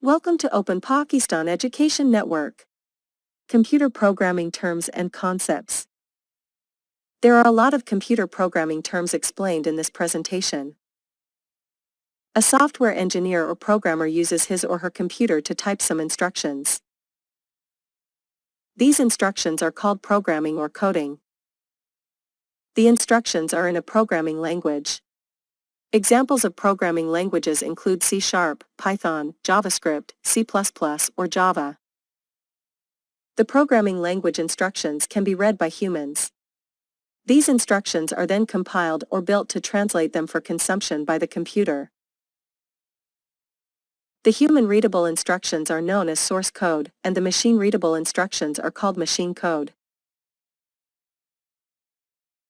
Welcome to Open Pakistan Education Network. Computer Programming Terms and Concepts. There are a lot of computer programming terms explained in this presentation. A software engineer or programmer uses his or her computer to type some instructions. These instructions are called programming or coding. The instructions are in a programming language. Examples of programming languages include C#, Python, JavaScript, C++, or Java. The programming language instructions can be read by humans. These instructions are then compiled or built to translate them for consumption by the computer. The human-readable instructions are known as source code, and the machine-readable instructions are called machine code.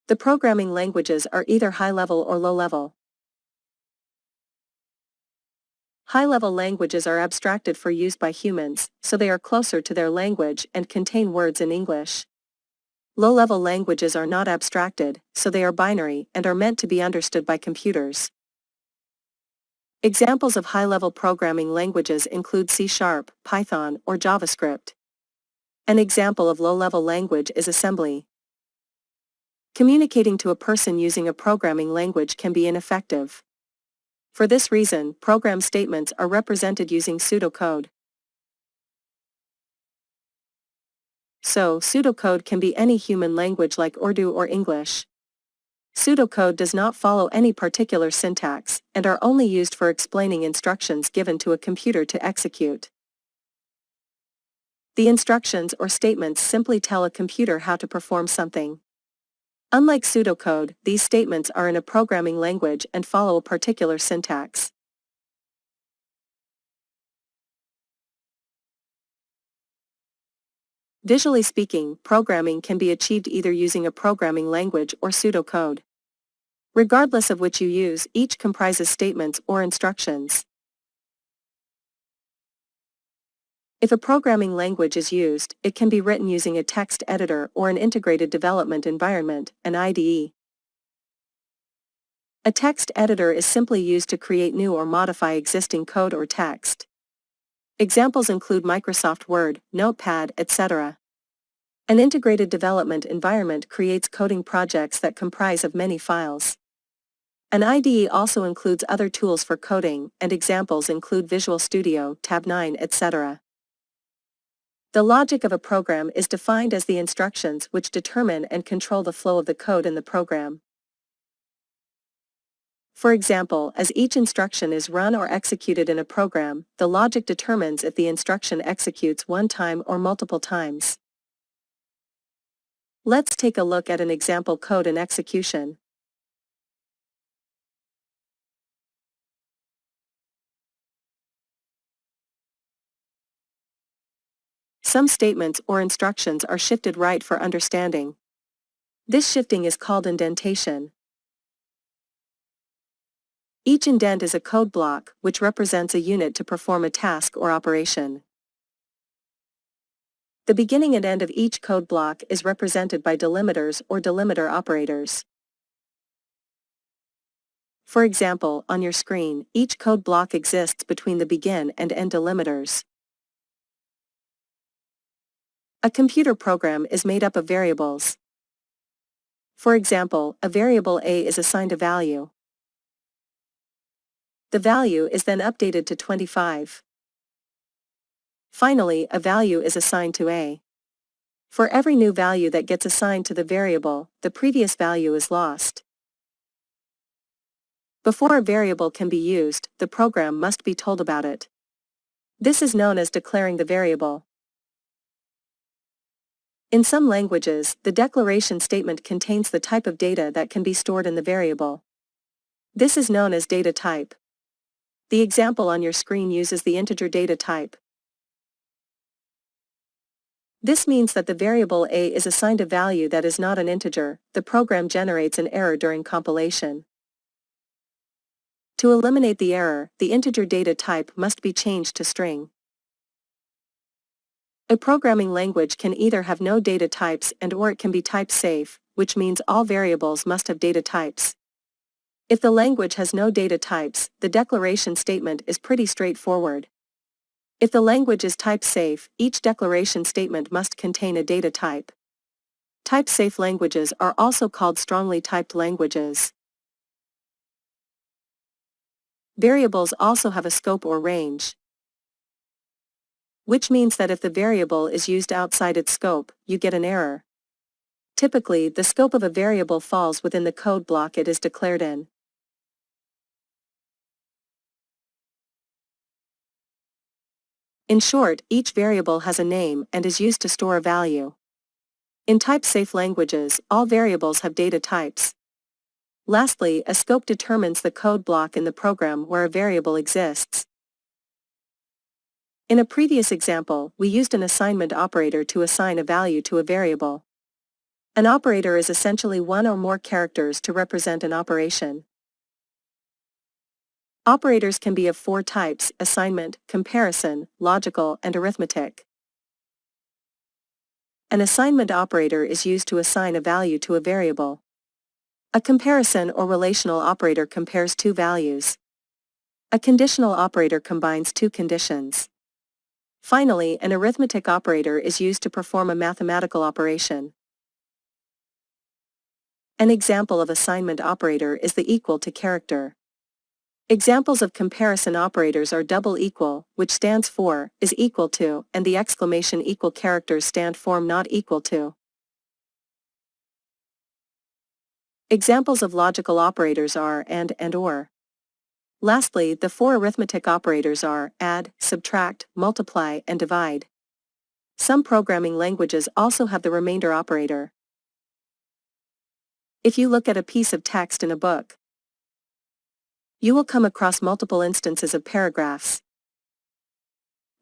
The programming languages are either high-level or low-level. High-level languages are abstracted for use by humans, so they are closer to their language and contain words in English. Low-level languages are not abstracted, so they are binary and are meant to be understood by computers. Examples of high-level programming languages include C#, Python, or JavaScript. An example of low-level language is assembly. Communicating to a person using a programming language can be ineffective. For this reason, program statements are represented using pseudocode. So, pseudocode can be any human language like Urdu or English. Pseudocode does not follow any particular syntax, and are only used for explaining instructions given to a computer to execute. The instructions or statements simply tell a computer how to perform something. Unlike pseudocode, these statements are in a programming language and follow a particular syntax. Visually speaking, programming can be achieved either using a programming language or pseudocode. Regardless of which you use, each comprises statements or instructions. If a programming language is used, it can be written using a text editor or an integrated development environment, an IDE. A text editor is simply used to create new or modify existing code or text. Examples include Microsoft Word, Notepad, etc. An integrated development environment creates coding projects that comprise of many files. An IDE also includes other tools for coding, and examples include Visual Studio, Tab 9, etc. The logic of a program is defined as the instructions which determine and control the flow of the code in the program. For example, as each instruction is run or executed in a program, the logic determines if the instruction executes one time or multiple times. Let's take a look at an example code in execution. Some statements or instructions are shifted right for understanding. This shifting is called indentation. Each indent is a code block, which represents a unit to perform a task or operation. The beginning and end of each code block is represented by delimiters or delimiter operators. For example, on your screen, each code block exists between the begin and end delimiters. A computer program is made up of variables. For example, a variable a is assigned a value. The value is then updated to 25. Finally, a value is assigned to a. For every new value that gets assigned to the variable, the previous value is lost. Before a variable can be used, the program must be told about it. This is known as declaring the variable. In some languages, the declaration statement contains the type of data that can be stored in the variable. This is known as data type. The example on your screen uses the integer data type. This means that the variable a is assigned a value that is not an integer. The program generates an error during compilation. To eliminate the error, the integer data type must be changed to string. A programming language can either have no data types or it can be type safe, which means all variables must have data types. If the language has no data types, the declaration statement is pretty straightforward. If the language is type-safe, each declaration statement must contain a data type. Type-safe languages are also called strongly typed languages. Variables also have a scope or range, which means that if the variable is used outside its scope, you get an error. Typically, the scope of a variable falls within the code block it is declared in. In short, each variable has a name and is used to store a value. In type-safe languages, all variables have data types. Lastly, a scope determines the code block in the program where a variable exists. In a previous example, we used an assignment operator to assign a value to a variable. An operator is essentially one or more characters to represent an operation. Operators can be of four types: assignment, comparison, logical, and arithmetic. An assignment operator is used to assign a value to a variable. A comparison or relational operator compares two values. A conditional operator combines two conditions. Finally, an arithmetic operator is used to perform a mathematical operation. An example of assignment operator is the equal to character. Examples of comparison operators are double equal, which stands for, is equal to, and the exclamation equal characters stand for not equal to. Examples of logical operators are and or. Lastly, the four arithmetic operators are add, subtract, multiply, and divide. Some programming languages also have the remainder operator. If you look at a piece of text in a book, you will come across multiple instances of paragraphs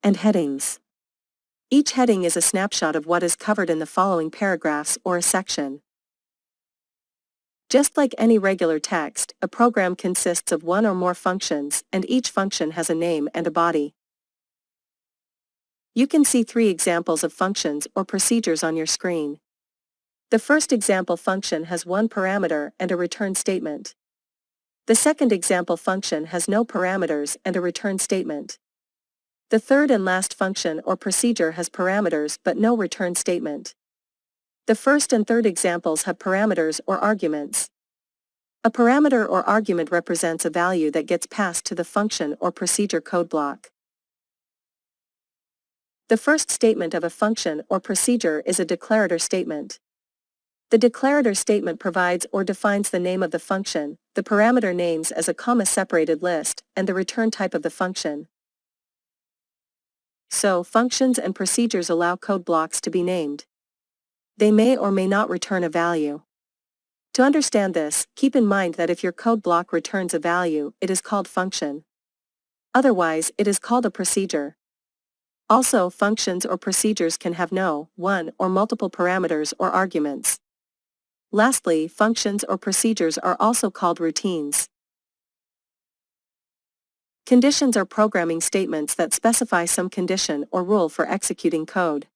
and headings. Each heading is a snapshot of what is covered in the following paragraphs or a section. Just like any regular text, a program consists of one or more functions, and each function has a name and a body. You can see three examples of functions or procedures on your screen. The first example function has one parameter and a return statement. The second example function has no parameters and a return statement. The third and last function or procedure has parameters but no return statement. The first and third examples have parameters or arguments. A parameter or argument represents a value that gets passed to the function or procedure code block. The first statement of a function or procedure is a declarator statement. The declarator statement provides or defines the name of the function, the parameter names as a comma-separated list, and the return type of the function. So, functions and procedures allow code blocks to be named. They may or may not return a value. To understand this, keep in mind that if your code block returns a value, it is called function. Otherwise, it is called a procedure. Also, functions or procedures can have no, one, or multiple parameters or arguments. Lastly, functions or procedures are also called routines. Conditions are programming statements that specify some condition or rule for executing code.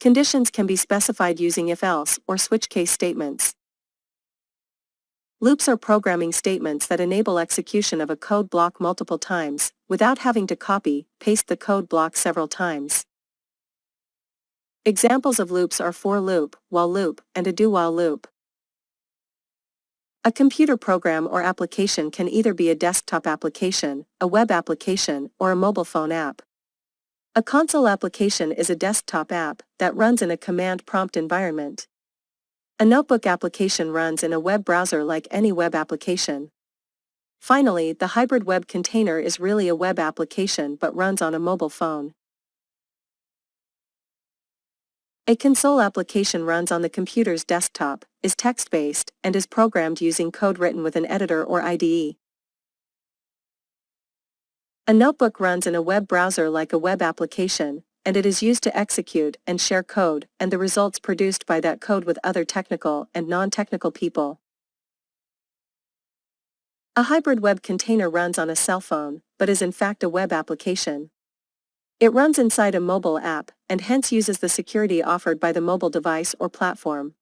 Conditions can be specified using if-else or switch case statements. Loops are programming statements that enable execution of a code block multiple times, without having to copy, paste the code block several times. Examples of loops are for loop, while loop, and a do-while loop. A computer program or application can either be a desktop application, a web application, or a mobile phone app. A console application is a desktop app that runs in a command prompt environment. A notebook application runs in a web browser like any web application. Finally, the hybrid web container is really a web application but runs on a mobile phone. A console application runs on the computer's desktop, is text-based, and is programmed using code written with an editor or IDE. A notebook runs in a web browser like a web application, and it is used to execute and share code and the results produced by that code with other technical and non-technical people. A hybrid web container runs on a cell phone, but is in fact a web application. It runs inside a mobile app, and hence uses the security offered by the mobile device or platform.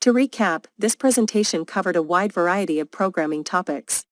To recap, this presentation covered a wide variety of programming topics.